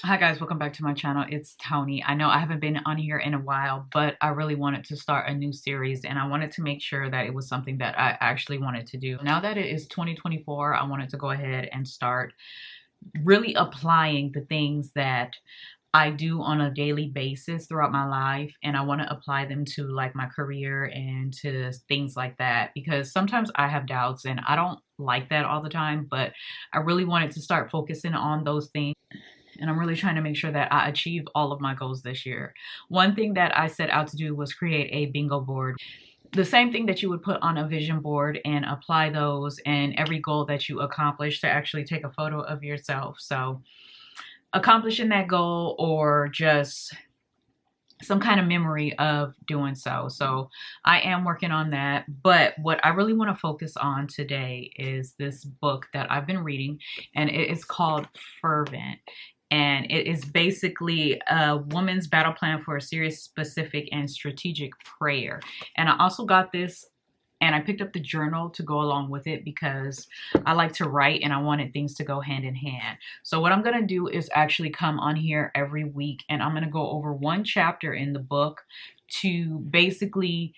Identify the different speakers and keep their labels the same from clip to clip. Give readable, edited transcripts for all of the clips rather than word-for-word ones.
Speaker 1: Hi guys, welcome back to my channel. It's Tony. I know I haven't been on here in a while, but I really wanted to start a new series and I wanted to make sure that it was something that I actually wanted to do. Now that it is 2024, I wanted to go ahead and start really applying the things that I do on a daily basis throughout my life, and I want to apply them to like my career and to things like that, because sometimes I have doubts and I don't like that all the time, but I really wanted to start focusing on those things, and I'm really trying to make sure that I achieve all of my goals this year. One thing that I set out to do was create a bingo board. The same thing that you would put on a vision board and apply those and every goal that you accomplish to actually take a photo of yourself. So accomplishing that goal or just some kind of memory of doing so. So I am working on that. But what I really want to focus on today is this book that I've been reading, and it is called Fervent. And it is basically a woman's battle plan for a serious, specific, and strategic prayer. And I also got this and I picked up the journal to go along with it because I like to write and I wanted things to go hand in hand. So what I'm going to do is actually come on here every week and I'm going to go over one chapter in the book to basically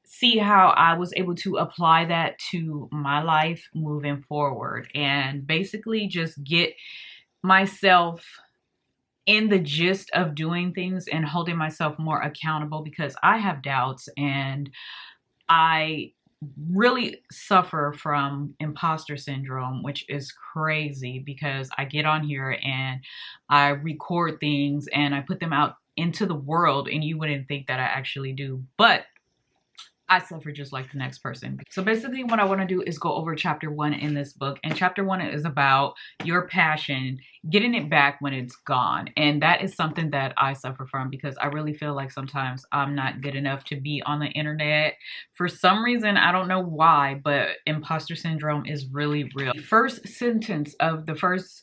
Speaker 1: see how I was able to apply that to my life moving forward, and basically just get myself in the gist of doing things and holding myself more accountable, because I have doubts and I really suffer from imposter syndrome, which is crazy because I get on here and I record things and I put them out into the world and you wouldn't think that I actually do, but I suffer just like the next person. So basically what I want to do is go over chapter 1 in this book. And chapter 1 is about your passion, getting it back when it's gone. And that is something that I suffer from because I really feel like sometimes I'm not good enough to be on the internet. For some reason, I don't know why, but imposter syndrome is really real. First sentence of the first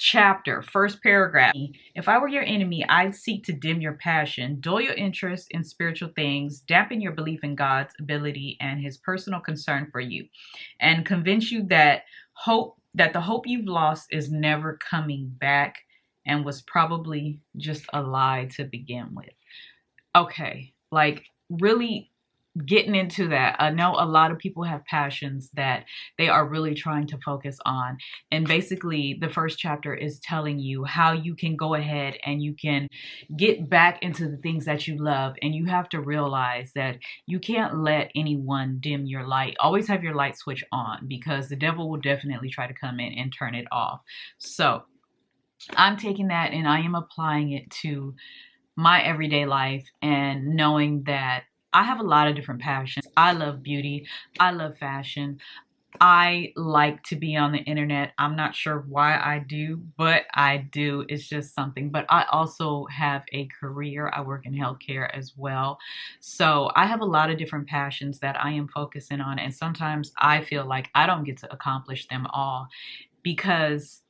Speaker 1: chapter, first paragraph. If I were your enemy, I'd seek to dim your passion, dull your interest in spiritual things, dampen your belief in God's ability and his personal concern for you, and convince you that the hope you've lost is never coming back and was probably just a lie to begin with. Okay, like really getting into that. I know a lot of people have passions that they are really trying to focus on. And basically the first chapter is telling you how you can go ahead and you can get back into the things that you love. And you have to realize that you can't let anyone dim your light. Always have your light switch on, because the devil will definitely try to come in and turn it off. So I'm taking that and I am applying it to my everyday life, and knowing that I have a lot of different passions. I love beauty. I love fashion. I like to be on the internet. I'm not sure why I do, but I do. It's just something. But I also have a career. I work in healthcare as well. So I have a lot of different passions that I am focusing on. And sometimes I feel like I don't get to accomplish them all because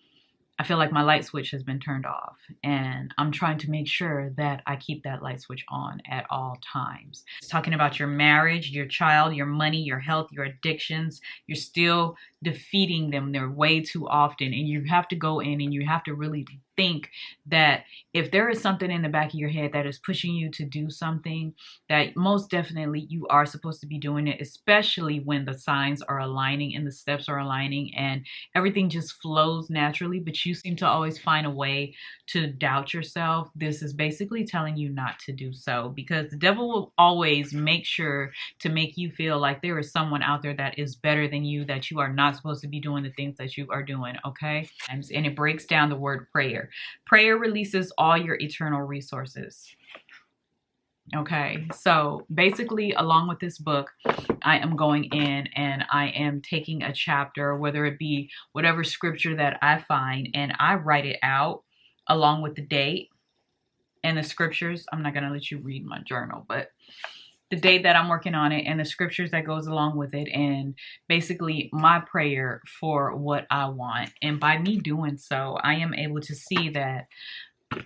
Speaker 1: I feel like my light switch has been turned off, and I'm trying to make sure that I keep that light switch on at all times. It's talking about your marriage, your child, your money, your health, your addictions. You're still defeating them. They're way too often, and you have to go in and you have to really think that if there is something in the back of your head that is pushing you to do something, that most definitely you are supposed to be doing it, especially when the signs are aligning and the steps are aligning and everything just flows naturally, but you seem to always find a way to doubt yourself. This is basically telling you not to do so, because the devil will always make sure to make you feel like there is someone out there that is better than you, that you are not supposed to be doing the things that you are doing, okay? And it breaks down the word prayer. Prayer releases all your eternal resources. Okay, so basically along with this book, I am going in and I am taking a chapter, whether it be whatever scripture that I find, and I write it out along with the date and the scriptures. I'm not going to let you read my journal, but the date that I'm working on it and the scriptures that goes along with it, and basically my prayer for what I want. And by me doing so, I am able to see that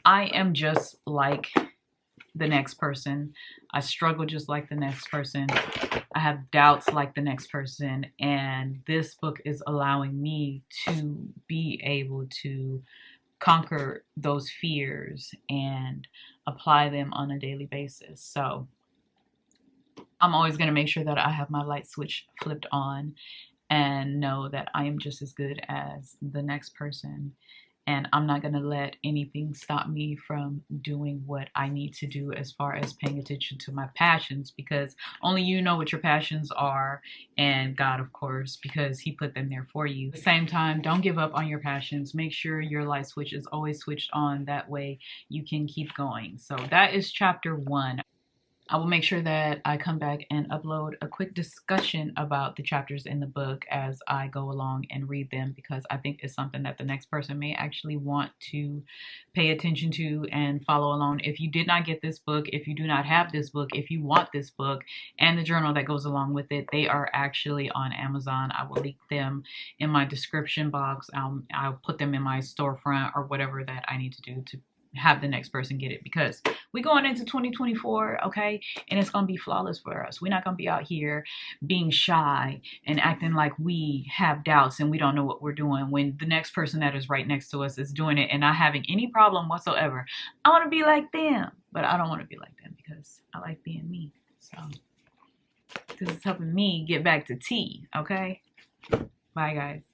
Speaker 1: I am just like the next person. I struggle just like the next person. I have doubts like the next person. And this book is allowing me to be able to conquer those fears and apply them on a daily basis. So I'm always going to make sure that I have my light switch flipped on and know that I am just as good as the next person. And I'm not going to let anything stop me from doing what I need to do as far as paying attention to my passions, because only you know what your passions are, and God, of course, because He put them there for you. At the same time, don't give up on your passions. Make sure your light switch is always switched on. That way you can keep going. So that is chapter 1. I will make sure that I come back and upload a quick discussion about the chapters in the book as I go along and read them, because I think it's something that the next person may actually want to pay attention to and follow along. If you did not get this book, if you do not have this book, if you want this book and the journal that goes along with it, they are actually on Amazon. I will link them in my description box. I'll put them in my storefront or whatever that I need to do to have the next person get it, because we're going into 2024, okay, and it's gonna be flawless for us. We're not gonna be out here being shy and acting like we have doubts and we don't know what we're doing when the next person that is right next to us is doing it and not having any problem whatsoever. I want to be like them, but I don't want to be like them because I like being me. So this is helping me get back to T. Okay, bye guys.